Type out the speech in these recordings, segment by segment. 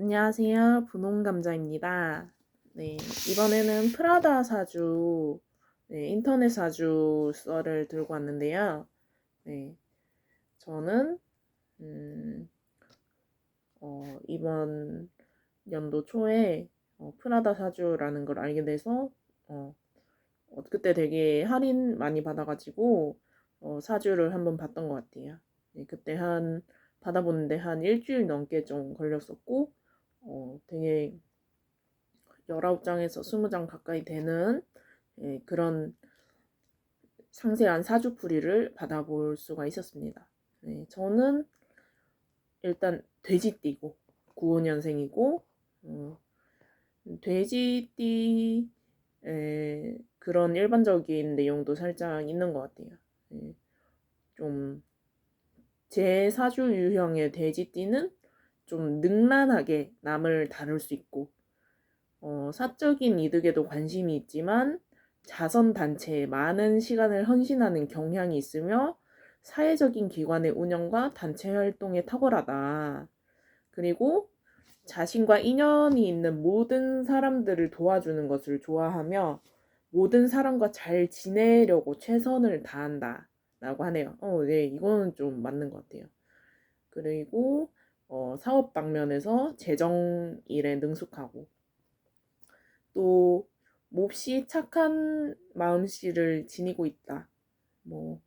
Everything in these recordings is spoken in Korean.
안녕하세요. 분홍감자입니다. 네, 이번에는 프라다 사주, 인터넷 사주 썰을 들고 왔는데요. 네, 저는, 음, 이번 연도 초에 프라다 사주라는 걸 알게 돼서, 어, 그때 되게 할인 많이 받아가지고, 사주를 한번 봤던 것 같아요. 네, 그때 받아보는데 한 일주일 넘게 좀 걸렸었고, 되게 19장에서 20장 가까이 되는 그런 상세한 사주풀이를 받아볼 수가 있었습니다. 저는 일단 돼지띠고 95년생이고 돼지띠 그런 일반적인 내용도 살짝 있는 것 같아요. 좀 제 사주 유형의 돼지띠는 좀 능란하게 남을 다룰 수 있고 사적인 이득에도 관심이 있지만 자선 단체에 많은 시간을 헌신하는 경향이 있으며 사회적인 기관의 운영과 단체 활동에 탁월하다. 그리고 자신과 인연이 있는 모든 사람들을 도와주는 것을 좋아하며 모든 사람과 잘 지내려고 최선을 다한다. 라고 하네요. 네, 이거는 좀 맞는 것 같아요. 그리고 사업 방면에서 재정 일에 능숙하고 또 몹시 착한 마음씨를 지니고 있다. 뭐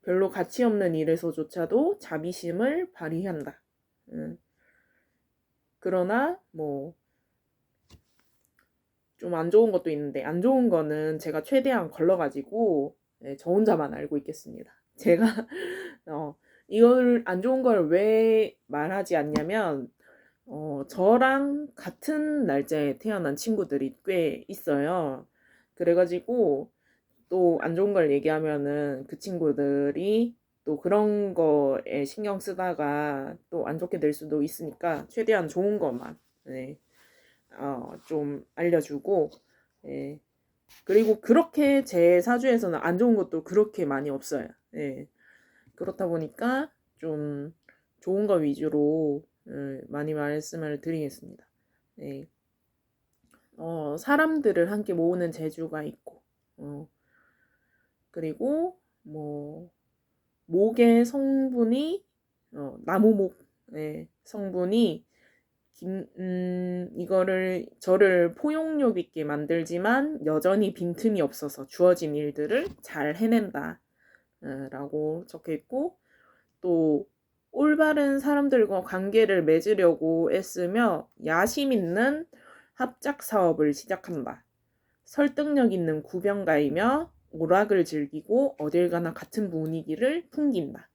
별로 가치 없는 일에서조차도 자비심을 발휘한다. 그러나 뭐 좀 안 좋은 것도 있는데 안 좋은 거는 제가 최대한 걸러가지고 저 혼자만 알고 있겠습니다. 제가 이걸 안 좋은 걸 왜 말하지 않냐면 저랑 같은 날짜에 태어난 친구들이 꽤 있어요. 그래가지고 또 안 좋은 걸 얘기하면은 그 친구들이 또 그런 거에 신경 쓰다가 또 안 좋게 될 수도 있으니까 최대한 좋은 것만 좀 알려주고 예. 그리고 그렇게 제 사주에서는 안 좋은 것도 그렇게 많이 없어요. 그렇다 보니까 좀 좋은 거 위주로 많이 말씀을 드리겠습니다. 사람들을 함께 모으는 재주가 있고 그리고 뭐 목의 성분이 나무목 성분이 이거를 저를 포용력 있게 만들지만 여전히 빈틈이 없어서 주어진 일들을 잘 해낸다 라고 적혀있고 또 올바른 사람들과 관계를 맺으려고 애쓰며 야심 있는 합작 사업을 시작한다. 설득력 있는 구병가이며 오락을 즐기고 어딜 가나 같은 분위기를 풍긴다.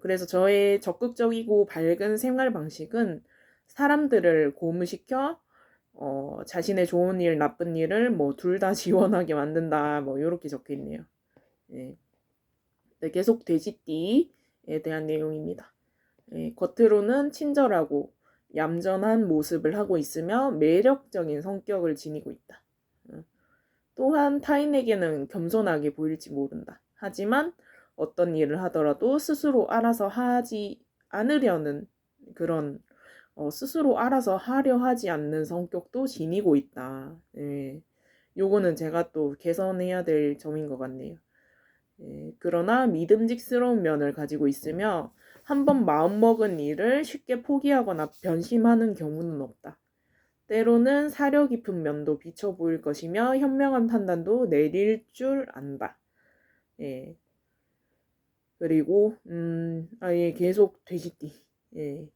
그래서 저의 적극적이고 밝은 생활 방식은 사람들을 고무시켜 자신의 좋은 일, 나쁜 일을 뭐 둘 다 지원하게 만든다. 뭐 이렇게 적혀 있네요. 네, 계속 돼지띠에 대한 내용입니다. 겉으로는 친절하고 얌전한 모습을 하고 있으며 매력적인 성격을 지니고 있다. 또한 타인에게는 겸손하게 보일지 모른다. 하지만 어떤 일을 하더라도 스스로 알아서 하지 않으려는 그런 스스로 알아서 하려 하지 않는 성격도 지니고 있다. 요거는 제가 또 개선해야 될 점인 것 같네요. 그러나 믿음직스러운 면을 가지고 있으며 한번 마음먹은 일을 쉽게 포기하거나 변심하는 경우는 없다. 때로는 사려 깊은 면도 비쳐 보일 것이며 현명한 판단도 내릴 줄 안다. 예. 그리고 계속 돼지띠. 예.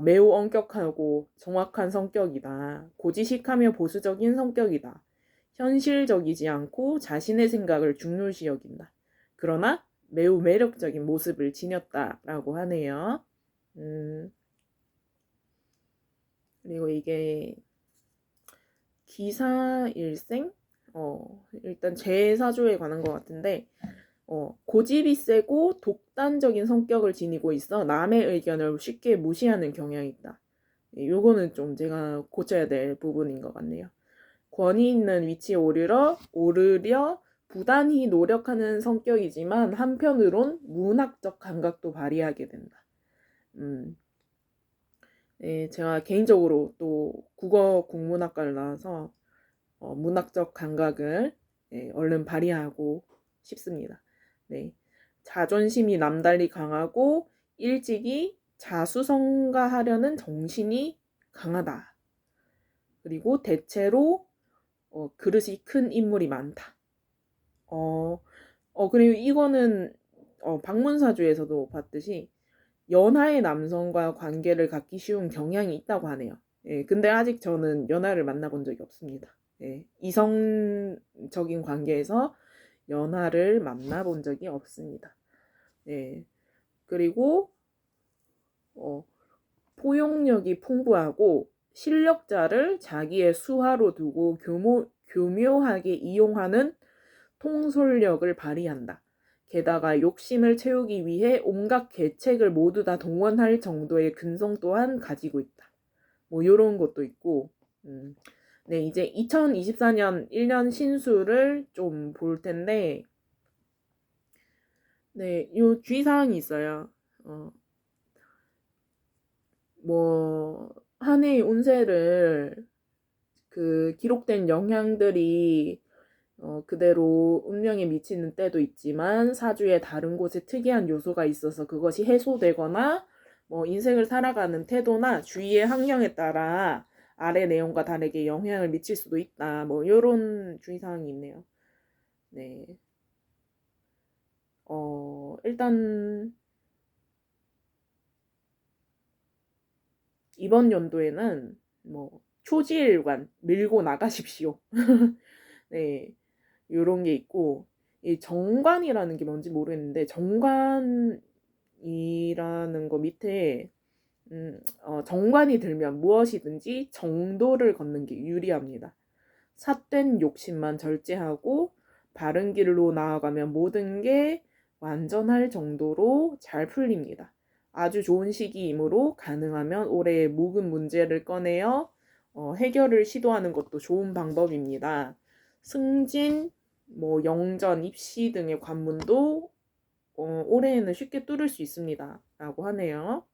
매우 엄격하고 정확한 성격이다. 고지식하며 보수적인 성격이다. 현실적이지 않고 자신의 생각을 중요시 여긴다. 그러나 매우 매력적인 모습을 지녔다라고 하네요. 그리고 이게 기사일생? 일단 제 사주에 관한 것 같은데 고집이 세고 독단적인 성격을 지니고 있어 남의 의견을 쉽게 무시하는 경향이 있다. 요거는 좀 제가 고쳐야 될 부분인 것 같네요. 권위 있는 위치에 오르려 부단히 노력하는 성격이지만 한편으론 문학적 감각도 발휘하게 된다. 네, 제가 개인적으로 또 국어 국문학과를 나와서 문학적 감각을 얼른 발휘하고 싶습니다. 네. 자존심이 남달리 강하고 일찍이 자수성가하려는 정신이 강하다. 그리고 대체로 그릇이 큰 인물이 많다. 그리고 이거는 방문사주에서도 봤듯이 연하의 남성과 관계를 갖기 쉬운 경향이 있다고 하네요. 예, 근데 아직 저는 연하를 만나본 적이 없습니다. 예, 이성적인 관계에서 연하를 만나본 적이 없습니다. 예, 그리고 어, 포용력이 풍부하고 실력자를 자기의 수하로 두고 교묘하게 이용하는 통솔력을 발휘한다. 게다가 욕심을 채우기 위해 온갖 계책을 모두 다 동원할 정도의 근성 또한 가지고 있다. 뭐 요런 것도 있고 네, 이제 2024년 1년 신수를 좀 볼 텐데 네, 요 주의사항이 있어요. 한 해의 운세를 그 기록된 영향들이 그대로 운명에 미치는 때도 있지만 사주의 다른 곳에 특이한 요소가 있어서 그것이 해소되거나 뭐 인생을 살아가는 태도나 주위의 환경에 따라 아래 내용과 다르게 영향을 미칠 수도 있다. 뭐 요런 주의사항이 있네요. 네. 일단 이번 연도에는 뭐 초지일관 밀고 나가십시오. 네. 요런 게 있고 이 정관이라는 게 뭔지 모르겠는데 정관이라는 거 밑에 정관이 들면 무엇이든지 정도를 걷는 게 유리합니다. 삿된 욕심만 절제하고 바른 길로 나아가면 모든 게 완전할 정도로 잘 풀립니다. 아주 좋은 시기이므로 가능하면 올해 묵은 문제를 꺼내어 해결을 시도하는 것도 좋은 방법입니다. 승진, 뭐 영전, 입시 등의 관문도 올해에는 쉽게 뚫을 수 있습니다. 라고 하네요.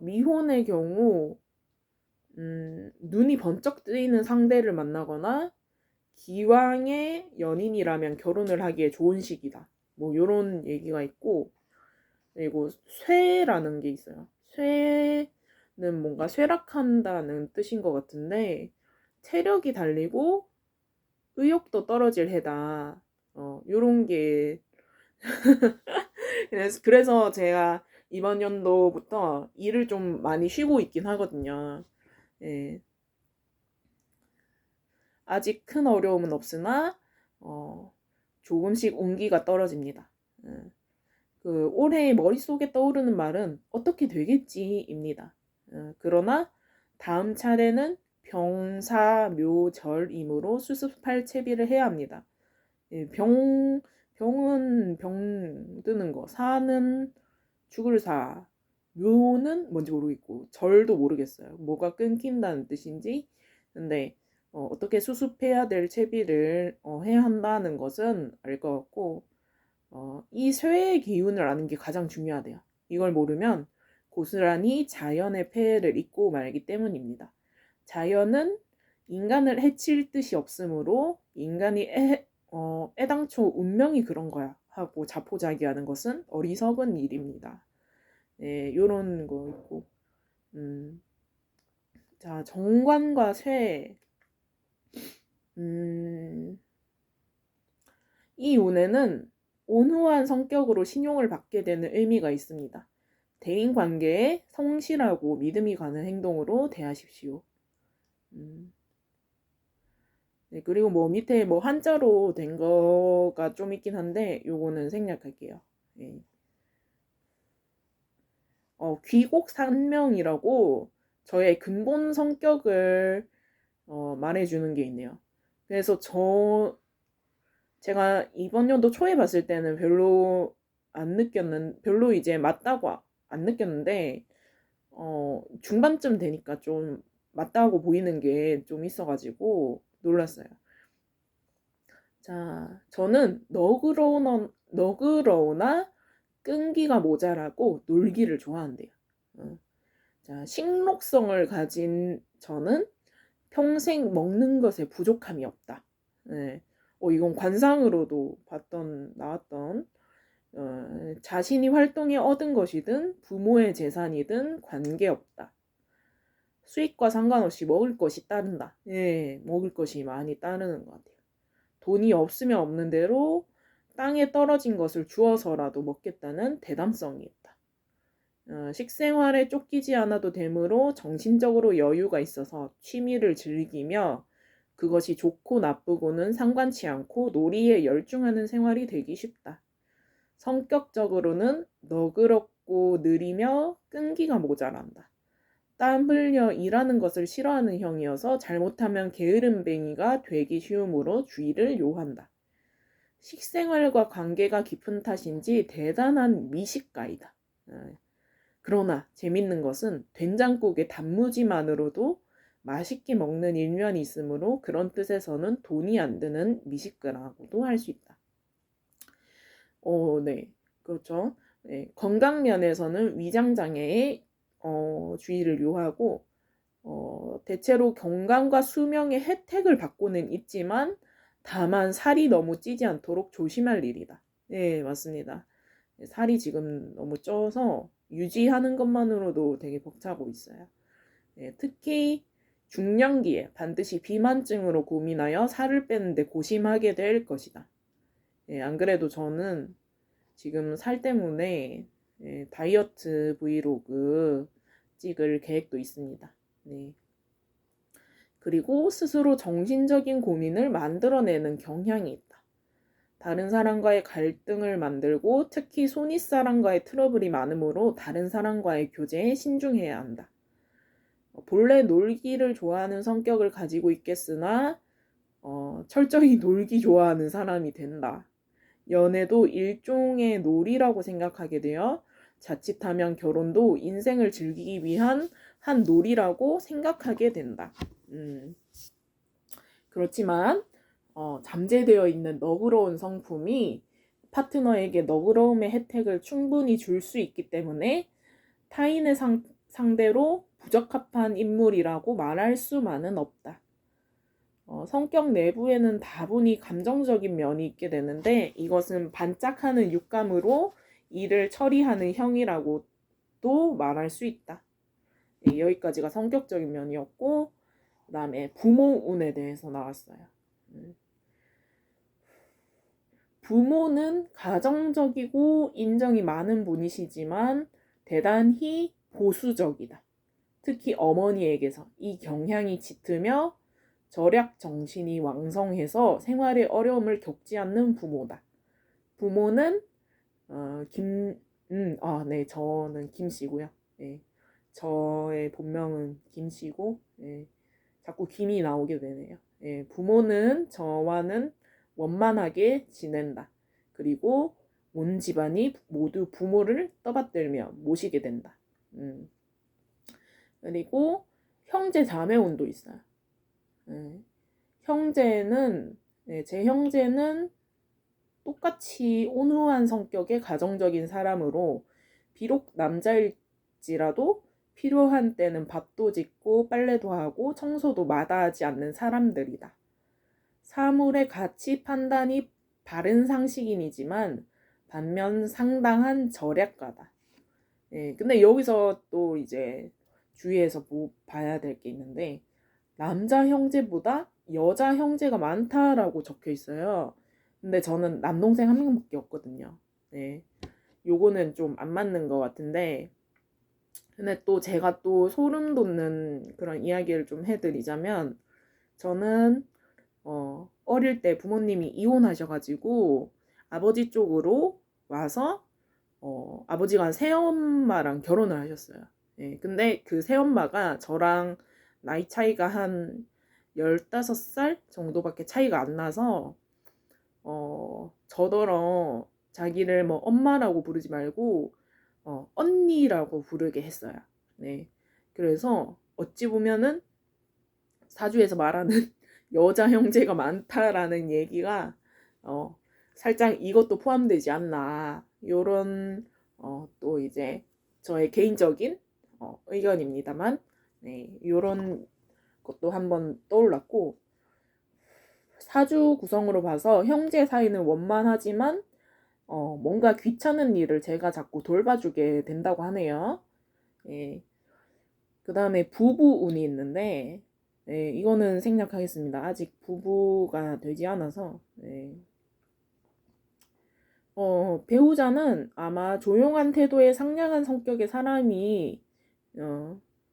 미혼의 경우 눈이 번쩍 뜨이는 상대를 만나거나 기왕의 연인이라면 결혼을 하기에 좋은 시기다. 뭐 요런 얘기가 있고 그리고 쇠라는 게 있어요. 쇠는 뭔가 쇠락한다는 뜻인 것 같은데 체력이 달리고 의욕도 떨어질 해다. 요런 게 그래서 제가 이번 연도부터 일을 좀 많이 쉬고 있긴 하거든요. 예. 아직 큰 어려움은 없으나 조금씩 온기가 떨어집니다. 그 올해 머릿속에 떠오르는 말은 어떻게 되겠지입니다. 그러나 다음 차례는 병사묘절이므로 수습할 채비를 해야 합니다. 예, 병은 병 드는 거, 사는 죽을 사, 묘는 뭔지 모르겠고 절도 모르겠어요. 뭐가 끊긴다는 뜻인지. 근데 어떻게 수습해야 될 채비를 해야 한다는 것은 알 것 같고 이 쇠의 기운을 아는 게 가장 중요하대요. 이걸 모르면 고스란히 자연의 폐해를 잊고 말기 때문입니다. 자연은 인간을 해칠 뜻이 없으므로 인간이 애당초 운명이 그런 거야 하고 자포자기하는 것은 어리석은 일입니다. 네, 요런 거 있고 자, 정관과 쇠 이 운에는 온후한 성격으로 신용을 받게 되는 의미가 있습니다. 대인관계에 성실하고 믿음이 가는 행동으로 대하십시오. 네, 그리고 뭐 밑에 뭐 한자로 된 거가 좀 있긴 한데 요거는 생략할게요. 네. 귀곡산명이라고 저의 근본 성격을 말해주는 게 있네요. 그래서 제가 이번 연도 초에 봤을 때는 별로 이제 맞다고 안 느꼈는데, 중반쯤 되니까 좀 맞다고 보이는 게 좀 있어가지고 놀랐어요. 자, 저는 너그러우나 끈기가 모자라고 놀기를 좋아한대요. 자, 식록성을 가진 저는 평생 먹는 것에 부족함이 없다. 네. 이건 관상으로도 나왔던 자신이 활동해 얻은 것이든 부모의 재산이든 관계없다. 수익과 상관없이 먹을 것이 따른다. 예, 먹을 것이 많이 따르는 것 같아요. 돈이 없으면 없는 대로 땅에 떨어진 것을 주어서라도 먹겠다는 대담성이 있다. 식생활에 쫓기지 않아도 되므로 정신적으로 여유가 있어서 취미를 즐기며 그것이 좋고 나쁘고는 상관치 않고 놀이에 열중하는 생활이 되기 쉽다. 성격적으로는 너그럽고 느리며 끈기가 모자란다. 땀 흘려 일하는 것을 싫어하는 형이어서 잘못하면 게으름뱅이가 되기 쉬우므로 주의를 요한다. 식생활과 관계가 깊은 탓인지 대단한 미식가이다. 그러나 재밌는 것은 된장국에 단무지만으로도 맛있게 먹는 일면이 있으므로 그런 뜻에서는 돈이 안 드는 미식가라고도 할 수 있다. 네, 그렇죠. 네, 건강 면에서는 위장장애에 주의를 요하고 대체로 건강과 수명의 혜택을 받고는 있지만 다만 살이 너무 찌지 않도록 조심할 일이다. 네, 맞습니다. 살이 지금 너무 쪄서 유지하는 것만으로도 되게 벅차고 있어요. 네, 특히 중년기에 반드시 비만증으로 고민하여 살을 빼는데 고심하게 될 것이다. 네, 안 그래도 저는 지금 살 때문에 다이어트 브이로그 찍을 계획도 있습니다. 네. 그리고 스스로 정신적인 고민을 만들어내는 경향이 있다. 다른 사람과의 갈등을 만들고 특히 손윗사람과의 트러블이 많으므로 다른 사람과의 교제에 신중해야 한다. 본래 놀기를 좋아하는 성격을 가지고 있겠으나 철저히 놀기 좋아하는 사람이 된다. 연애도 일종의 놀이라고 생각하게 되어 자칫하면 결혼도 인생을 즐기기 위한 한 놀이라고 생각하게 된다. 그렇지만 잠재되어 있는 너그러운 성품이 파트너에게 너그러움의 혜택을 충분히 줄 수 있기 때문에 타인의 상대로 부적합한 인물이라고 말할 수만은 없다. 성격 내부에는 다분히 감정적인 면이 있게 되는데 이것은 반짝하는 육감으로 일을 처리하는 형이라고도 말할 수 있다. 네, 여기까지가 성격적인 면이었고 그 다음에 부모운에 대해서 나왔어요. 부모는 가정적이고 인정이 많은 분이시지만 대단히 보수적이다. 특히 어머니에게서 이 경향이 ঝ으며 절약 정신이 왕성해서 생활에 어려움을 겪지 않는 부모다. 부모는 네, 저는 김씨고요. 네, 저의 본명은 김씨고, 네, 자꾸 김이 나오게 되네요. 네, 부모는 저와는 원만하게 지낸다. 그리고 온 집안이 모두 부모를 떠받들며 모시게 된다. 그리고 형제 자매운도 있어요. 형제는 제 형제는 똑같이 온후한 성격의 가정적인 사람으로 비록 남자일지라도 필요한 때는 밥도 짓고 빨래도 하고 청소도 마다하지 않는 사람들이다. 사물의 가치 판단이 바른 상식인이지만 반면 상당한 절약가다. 근데 여기서 또 이제 주위에서 봐야 될 게 있는데 남자 형제보다 여자 형제가 많다라고 적혀 있어요. 근데 저는 남동생 한 명밖에 없거든요. 네. 요거는 좀 안 맞는 것 같은데 근데 또 제가 또 소름 돋는 그런 이야기를 좀 해드리자면 저는 어릴 때 부모님이 이혼하셔가지고 아버지 쪽으로 와서 아버지가 새엄마랑 결혼을 하셨어요. 네, 근데 그 새엄마가 저랑 나이 차이가 한 15살 정도밖에 차이가 안 나서 저더러 자기를 뭐 엄마라고 부르지 말고 언니라고 부르게 했어요. 네. 그래서 어찌 보면은 사주에서 말하는 여자 형제가 많다라는 얘기가 살짝 이것도 포함되지 않나 요런 또 이제 저의 개인적인 의견입니다만, 네, 요런 것도 한번 떠올랐고, 사주 구성으로 봐서 형제 사이는 원만하지만 뭔가 귀찮은 일을 제가 자꾸 돌봐주게 된다고 하네요. 예. 그 다음에 부부 운이 있는데, 예, 이거는 생략하겠습니다. 아직 부부가 되지 않아서. 예. 배우자는 아마 조용한 태도의 상냥한 성격의 사람이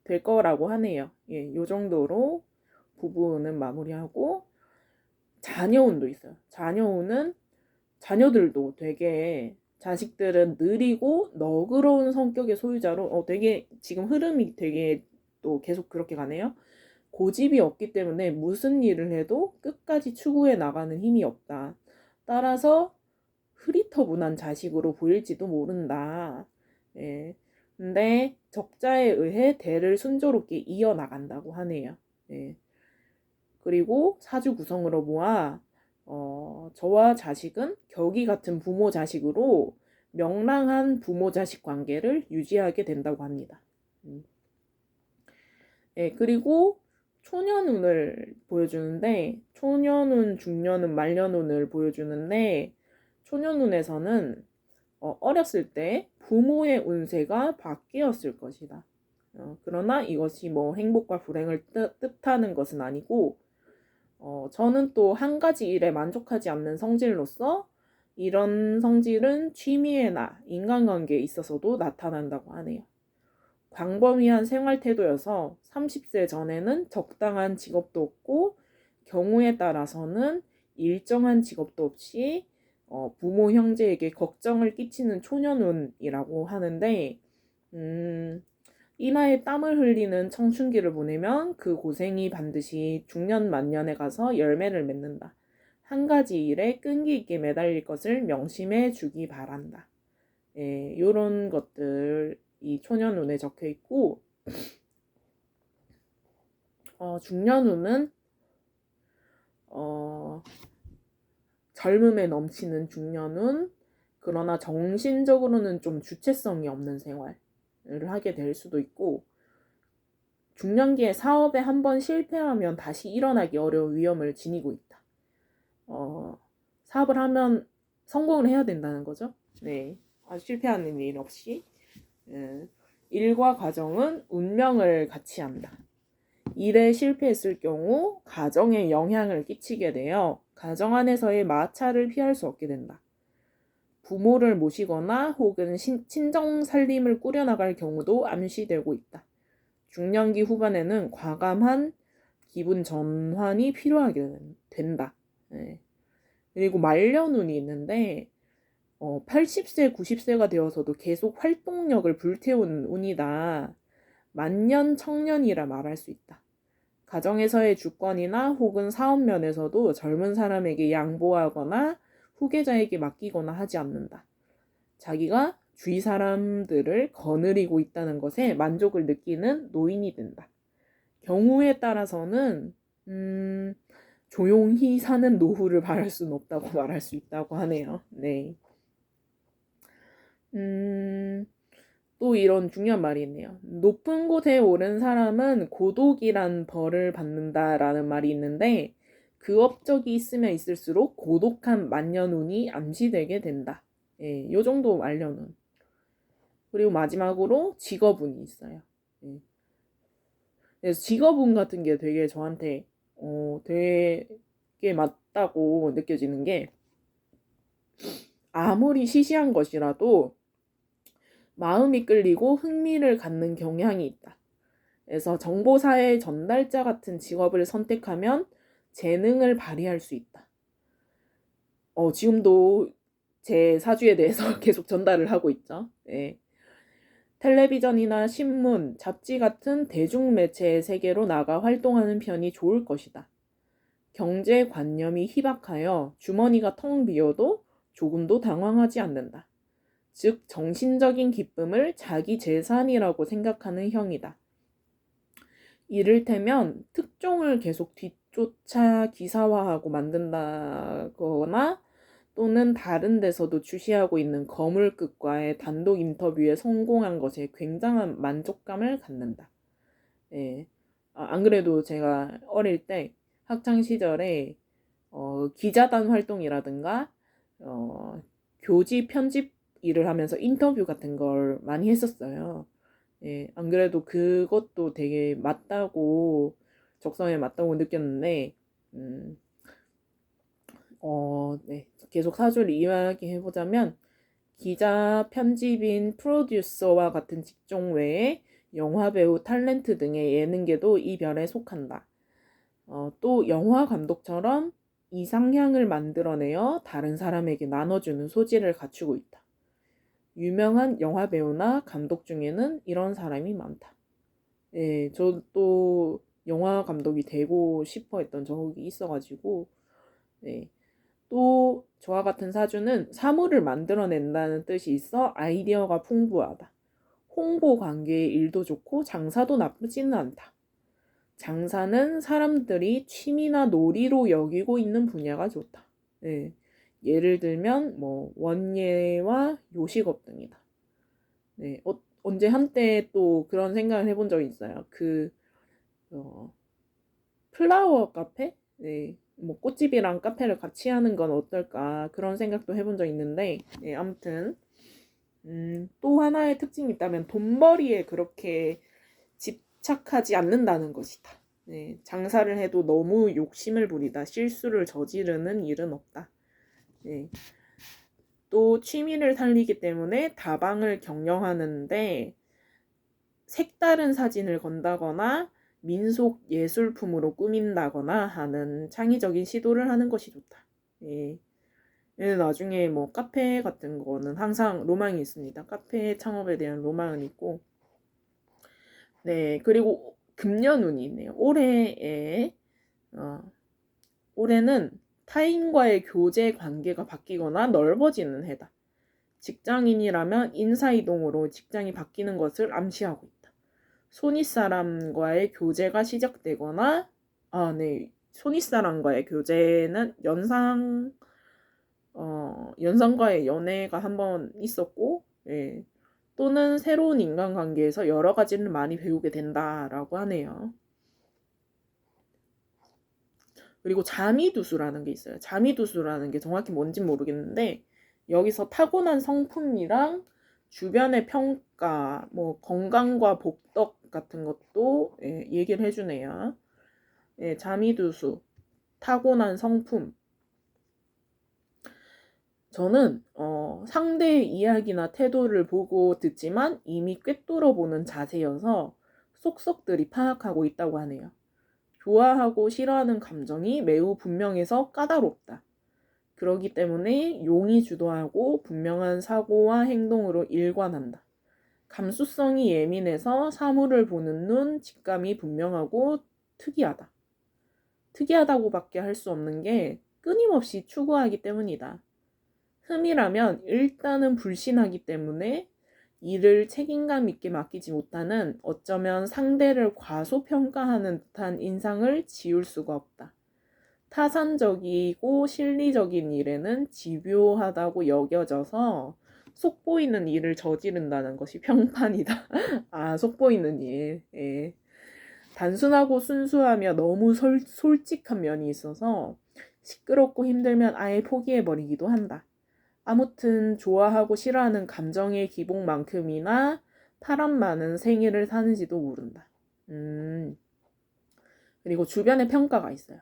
될 거라고 하네요. 예, 요 정도로 부부는 마무리하고, 자녀운도 있어요. 자녀운은 자녀들도 되게, 자식들은 느리고 너그러운 성격의 소유자로 되게 지금 흐름이 되게 또 계속 그렇게 가네요. 고집이 없기 때문에 무슨 일을 해도 끝까지 추구해 나가는 힘이 없다. 따라서 흐리터분한 자식으로 보일지도 모른다. 예. 근데 적자에 의해 대를 순조롭게 이어나간다고 하네요. 예. 그리고 사주 구성으로 보아 저와 자식은 격이 같은 부모 자식으로 명랑한 부모 자식 관계를 유지하게 된다고 합니다. 예, 그리고 초년운을 보여주는데, 초년운, 중년운, 말년운을 보여주는데, 초년운에서는 어렸을 때 부모의 운세가 바뀌었을 것이다. 그러나 이것이 뭐 행복과 불행을 뜻하는 것은 아니고, 저는 또 한 가지 일에 만족하지 않는 성질로서 이런 성질은 취미에나 인간관계에 있어서도 나타난다고 하네요. 광범위한 생활 태도여서 30세 전에는 적당한 직업도 없고 경우에 따라서는 일정한 직업도 없이 부모 형제에게 걱정을 끼치는 초년운이라고 하는데 이마에 땀을 흘리는 청춘기를 보내면 그 고생이 반드시 중년 만년에 가서 열매를 맺는다. 한 가지 일에 끈기 있게 매달릴 것을 명심해 주기 바란다. 예, 요런 것들이 초년운에 적혀 있고, 중년운은 젊음에 넘치는 중년운, 그러나 정신적으로는 좀 주체성이 없는 생활을 하게 될 수도 있고, 중년기에 사업에 한번 실패하면 다시 일어나기 어려운 위험을 지니고 있다. 사업을 하면 성공을 해야 된다는 거죠. 네, 실패하는 일 없이. 일과 가정은 운명을 같이 한다. 일에 실패했을 경우 가정에 영향을 끼치게 되어 가정 안에서의 마찰을 피할 수 없게 된다. 부모를 모시거나 혹은 친정 살림을 꾸려나갈 경우도 암시되고 있다. 중년기 후반에는 과감한 기분 전환이 필요하게 된다. 네. 그리고 말년운이 있는데 80세, 90세가 되어서도 계속 활동력을 불태우는 운이다. 만년 청년이라 말할 수 있다. 가정에서의 주권이나 혹은 사업 면에서도 젊은 사람에게 양보하거나 후계자에게 맡기거나 하지 않는다. 자기가 주위 사람들을 거느리고 있다는 것에 만족을 느끼는 노인이 된다. 경우에 따라서는 조용히 사는 노후를 바랄 수는 없다고 말할 수 있다고 하네요. 네. 또 이런 중요한 말이 있네요. 높은 곳에 오른 사람은 고독이란 벌을 받는다라는 말이 있는데 그 업적이 있으면 있을수록 고독한 만년운이 암시되게 된다. 예, 요 정도 말년운. 그리고 마지막으로 직업운이 있어요. 예. 그래서 직업운 같은 게 되게 저한테 되게 맞다고 느껴지는 게 아무리 시시한 것이라도 마음이 끌리고 흥미를 갖는 경향이 있다. 그래서 정보사회 전달자 같은 직업을 선택하면 재능을 발휘할 수 있다. 지금도 제 사주에 대해서 계속 전달을 하고 있죠. 네. 텔레비전이나 신문, 잡지 같은 대중매체의 세계로 나가 활동하는 편이 좋을 것이다. 경제관념이 희박하여 주머니가 텅 비어도 조금도 당황하지 않는다. 즉 정신적인 기쁨을 자기 재산이라고 생각하는 형이다. 이를테면 특종을 계속 뒤쫓아 기사화하고 만든다거나 또는 다른 데서도 주시하고 있는 거물급과의 단독 인터뷰에 성공한 것에 굉장한 만족감을 갖는다. 예. 안 그래도 제가 어릴 때 학창 시절에 기자단 활동이라든가 교지 편집 일을 하면서 인터뷰 같은 걸 많이 했었어요. 예, 안 그래도 그것도 되게 맞다고 적성에 맞다고 느꼈는데 음, 네. 계속 사주를 이야기해 보자면 기자, 편집인, 프로듀서와 같은 직종 외에 영화배우, 탤런트 등의 예능계도 이 별에 속한다. 또 영화 감독처럼 이상향을 만들어내어 다른 사람에게 나눠주는 소질을 갖추고 있다. 유명한 영화배우나 감독 중에는 이런 사람이 많다. 예, 저도 영화 감독이 되고 싶어 했던 적이 있어가지고, 네. 또 저와 같은 사주는 사물을 만들어낸다는 뜻이 있어 아이디어가 풍부하다. 홍보 관계의 일도 좋고 장사도 나쁘지는 않다. 장사는 사람들이 취미나 놀이로 여기고 있는 분야가 좋다. 네. 예를 들면 뭐 원예와 요식업 등이다. 네. 언제 한때 또 그런 생각을 해본 적이 있어요. 어, 플라워 카페? 네. 뭐 꽃집이랑 카페를 같이 하는 건 어떨까 그런 생각도 해본 적 있는데 네, 아무튼 또 하나의 특징이 있다면 돈벌이에 그렇게 집착하지 않는다는 것이다. 네, 장사를 해도 너무 욕심을 부리다 실수를 저지르는 일은 없다. 네. 또 취미를 살리기 때문에 다방을 경영하는데 색다른 사진을 건다거나 민속 예술품으로 꾸민다거나 하는 창의적인 시도를 하는 것이 좋다. 예. 나중에 뭐 카페 같은 거는 항상 로망이 있습니다. 카페 창업에 대한 로망은 있고. 네, 그리고 금년운이 있네요. 어, 올해는 타인과의 교제 관계가 바뀌거나 넓어지는 해다. 직장인이라면 인사이동으로 직장이 바뀌는 것을 암시하고 있다. 손윗사람과의 교제가 시작되거나, 네. 손윗사람과의 교제는 연상과의 연애가 한번 있었고, 예. 또는 새로운 인간관계에서 여러 가지를 많이 배우게 된다라고 하네요. 그리고 자미두수라는 게 있어요. 자미두수라는 게 정확히 뭔지 모르겠는데, 여기서 타고난 성품이랑 주변의 평가, 뭐 건강과 복덕 같은 것도 얘기를 해주네요. 자미두수, 타고난 성품. 저는 상대의 이야기나 태도를 보고 듣지만 이미 꿰뚫어 보는 자세여서 속속들이 파악하고 있다고 하네요. 좋아하고 싫어하는 감정이 매우 분명해서 까다롭다. 그러기 때문에 용이 주도하고 분명한 사고와 행동으로 일관한다. 감수성이 예민해서 사물을 보는 눈, 직감이 분명하고 특이하다. 특이하다고밖에 할 수 없는 게 끊임없이 추구하기 때문이다. 흠이라면 일단은 불신하기 때문에 이를 책임감 있게 맡기지 못하는 어쩌면 상대를 과소평가하는 듯한 인상을 지울 수가 없다. 타산적이고 실리적인 일에는 집요하다고 여겨져서 속보이는 일을 저지른다는 것이 평판이다. 속보이는 일. 예. 단순하고 순수하며 너무 솔직한 면이 있어서 시끄럽고 힘들면 아예 포기해버리기도 한다. 아무튼 좋아하고 싫어하는 감정의 기복만큼이나 파란 많은 생일을 사는지도 모른다. 그리고 주변의 평가가 있어요.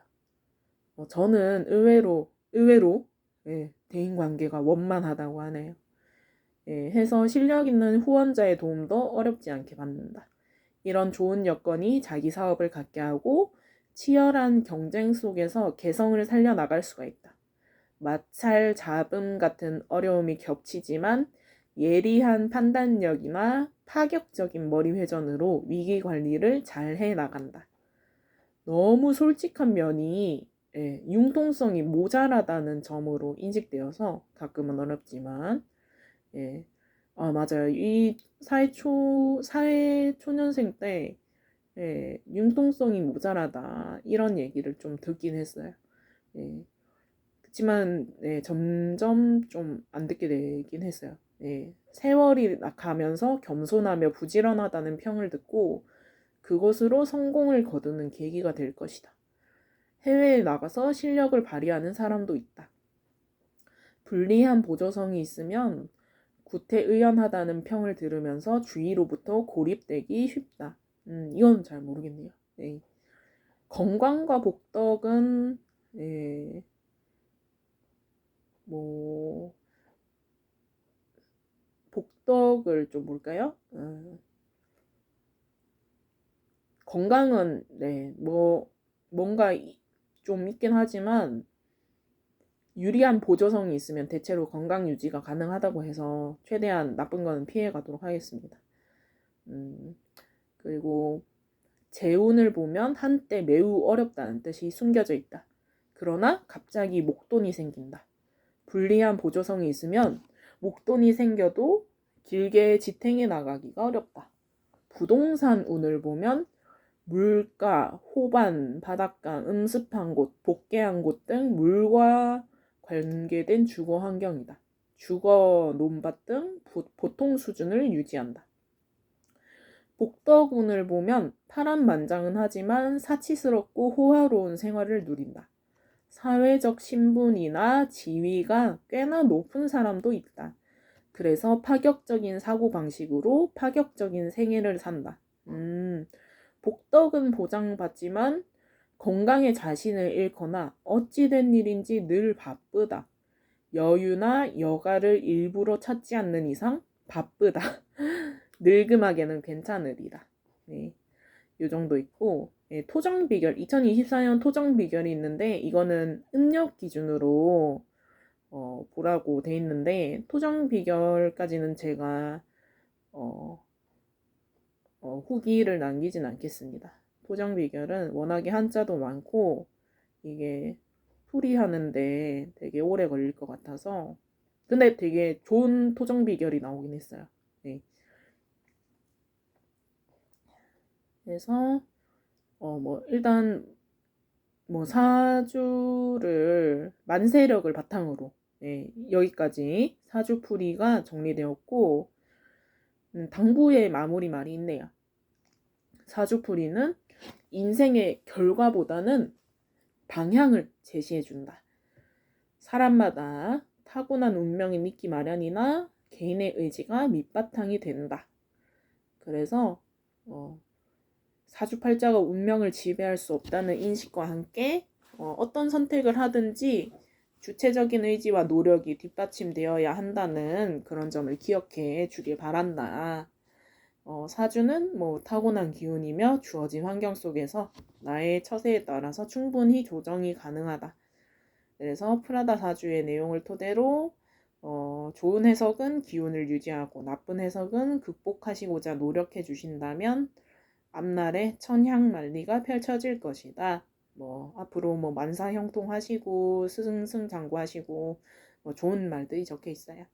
저는 의외로 대인관계가 원만하다고 하네요. 해서 실력 있는 후원자의 도움도 어렵지 않게 받는다. 이런 좋은 여건이 자기 사업을 갖게 하고 치열한 경쟁 속에서 개성을 살려나갈 수가 있다. 마찰, 잡음 같은 어려움이 겹치지만 예리한 판단력이나 파격적인 머리 회전으로 위기 관리를 잘 해나간다. 너무 솔직한 면이 융통성이 모자라다는 점으로 인식되어서 가끔은 어렵지만 맞아요. 이 사회 초년생 때 융통성이 모자라다 이런 얘기를 좀 듣긴 했어요. 그치만 네, 점점 좀 안 듣게 되긴 했어요. 네, 세월이 가면서 겸손하며 부지런하다는 평을 듣고 그것으로 성공을 거두는 계기가 될 것이다. 해외에 나가서 실력을 발휘하는 사람도 있다. 불리한 보조성이 있으면 구태의연하다는 평을 들으면서 주위로부터 고립되기 쉽다. 이건 잘 모르겠네요. 네. 건강과 복덕은 예, 뭐 복덕을 좀 볼까요? 건강은 네, 뭐 뭔가 좀 있긴 하지만 유리한 보조성이 있으면 대체로 건강 유지가 가능하다고 해서 최대한 나쁜 거는 피해 가도록 하겠습니다. 그리고 재운을 보면 한때 매우 어렵다는 뜻이 숨겨져 있다. 그러나 갑자기 목돈이 생긴다. 불리한 보조성이 있으면 목돈이 생겨도 길게 지탱해 나가기가 어렵다. 부동산 운을 보면 물가, 호반, 바닷가, 음습한 곳, 복개한 곳 등 물과 관계된 주거 환경이다. 주거, 논밭 등 보통 수준을 유지한다. 복덕운을 보면 파란만장은 하지만 사치스럽고 호화로운 생활을 누린다. 사회적 신분이나 지위가 꽤나 높은 사람도 있다. 그래서 파격적인 사고방식으로 파격적인 생애를 산다. 복덕은 보장받지만 건강에 자신을 잃거나 어찌된 일인지 늘 바쁘다. 여유나 여가를 일부러 찾지 않는 이상 바쁘다. 늙음하게는 괜찮으리라. 네, 요 정도 있고 토정 비결 2024년 토정 비결이 있는데 이거는 음력 기준으로 보라고 돼 있는데 토정 비결까지는 제가 후기를 남기진 않겠습니다. 토정 비결은 워낙에 한자도 많고 이게 풀이하는데 되게 오래 걸릴 것 같아서 근데 되게 좋은 토정 비결이 나오긴 했어요. 네. 그래서 뭐 일단 뭐 사주를 만세력을 바탕으로 네, 여기까지 사주풀이가 정리되었고 당부의 마무리 말이 있네요. 사주풀이는 인생의 결과보다는 방향을 제시해준다. 사람마다 타고난 운명이 있기 마련이나 개인의 의지가 밑바탕이 된다. 그래서 사주팔자가 운명을 지배할 수 없다는 인식과 함께 어떤 선택을 하든지 주체적인 의지와 노력이 뒷받침되어야 한다는 그런 점을 기억해 주길 바란다. 사주는 뭐 타고난 기운이며 주어진 환경 속에서 나의 처세에 따라서 충분히 조정이 가능하다. 그래서 프라다 사주의 내용을 토대로 좋은 해석은 기운을 유지하고 나쁜 해석은 극복하시고자 노력해 주신다면 앞날에 천향만리가 펼쳐질 것이다. 뭐 앞으로 뭐 만사형통하시고 스승승장구하시고 뭐 좋은 말들이 적혀 있어요.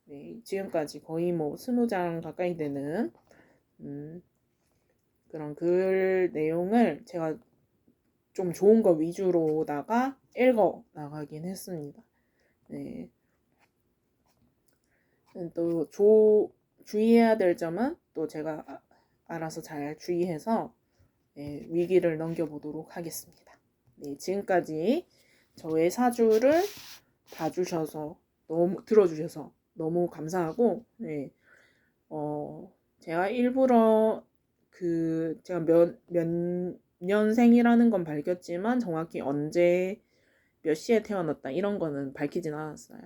네, 지금까지 거의 뭐 20장 가까이 되는 그런 글 내용을 제가 좀 좋은 거 위주로다가 읽어 나가긴 했습니다. 네. 또 주의해야 될 점은 또 제가 알아서 잘 주의해서 위기를 넘겨보도록 하겠습니다. 네, 지금까지 저의 사주를 봐주셔서 들어주셔서 너무 감사하고 제가 일부러 제가 몇 년생이라는 건 밝혔지만 정확히 언제 몇 시에 태어났다 이런 거는 밝히진 않았어요.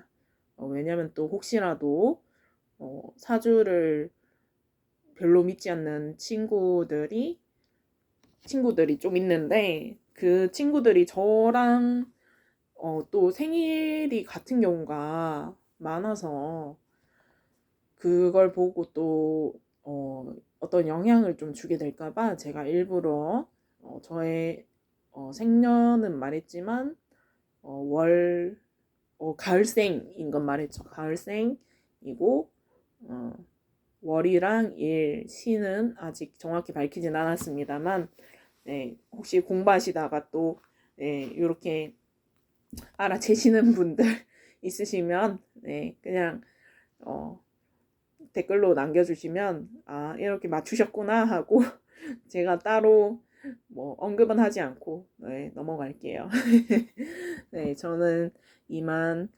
왜냐면 또 혹시라도 사주를 별로 믿지 않는 친구들이 좀 있는데 그 친구들이 저랑 또 생일이 같은 경우가 많아서 그걸 보고 또 어떤 영향을 좀 주게 될까봐 제가 일부러 저의 생년은 말했지만 가을생인 건 말했죠. 가을생이고 월이랑 일, 시는 아직 정확히 밝히진 않았습니다만 혹시 공부하시다가 또 이렇게 알아채시는 분들 있으시면 네, 그냥 댓글로 남겨주시면 아 이렇게 맞추셨구나 하고 제가 따로 뭐 언급은 하지 않고 네, 넘어갈게요. 네, 저는 이만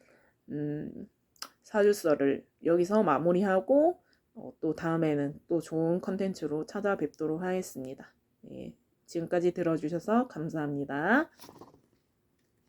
사주설을 여기서 마무리하고 또 다음에는 또 좋은 컨텐츠로 찾아뵙도록 하겠습니다. 네, 지금까지 들어주셔서 감사합니다.